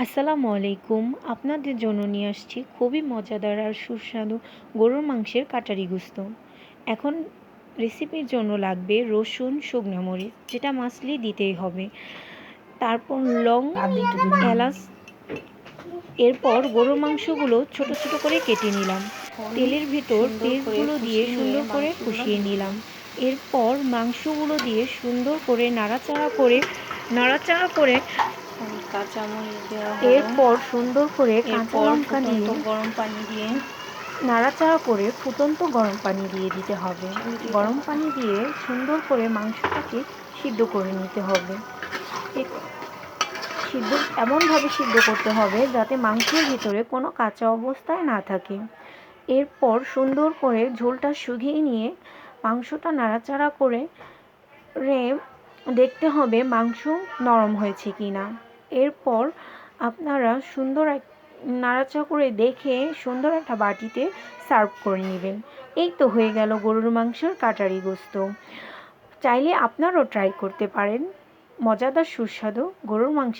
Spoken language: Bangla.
আসসালামু আলাইকুম। আপনাদের জন্য নিয়ে আসছি খুবই মজাদার আর সুস্বাদু গরুর মাংসের কাটারি গুস্ত। এখন রেসিপির জন্য লাগবে রসুন, শুকনো মরিচ, যেটা মাস্টলি দিতেই হবে। তারপর লং, এলাচ। এরপর গরুর মাংসগুলো ছোট ছোট করে কেটে নিলাম। তেলের ভেতর পেঁয়াজগুলো দিয়ে সুন্দর করে কষিয়ে নিলাম। এরপর মাংসগুলো দিয়ে সুন্দর করে নাড়াচাড়া করে কাঁচামরিচ দেওয়া হলো। এরপর সুন্দর করে কাঁচা এরপর লঙ্কা দিয়ে ফুটন্ত গরম পানি দিয়ে নাড়াচাড়া করে ফুটন্ত গরম পানি দিয়ে দিতে হবে। গরম পানি দিয়ে সুন্দর করে মাংসটাকে সিদ্ধ করে নিতে হবে। সিদ্ধ এমনভাবে সিদ্ধ করতে হবে যাতে মাংসের ভিতরে কোনো কাঁচা অবস্থায় না থাকে। এরপর সুন্দর করে ঝোলটা শুকিয়ে নিয়ে মাংসটা নাড়াচাড়া করে দেখতে হবে মাংস নরম হয়েছে কি না। এরপর আপনারা নাড়াচাড়া করে দেখে সুন্দর একটা বাটিতে সার্ভ করে নেবেন। এই তো হয়ে গেল গরুর মাংসের কাটারি গোস্ত। চাইলে আপনারাও ট্রাই করতে পারেন মজাদার সুস্বাদু গরুর মাংস।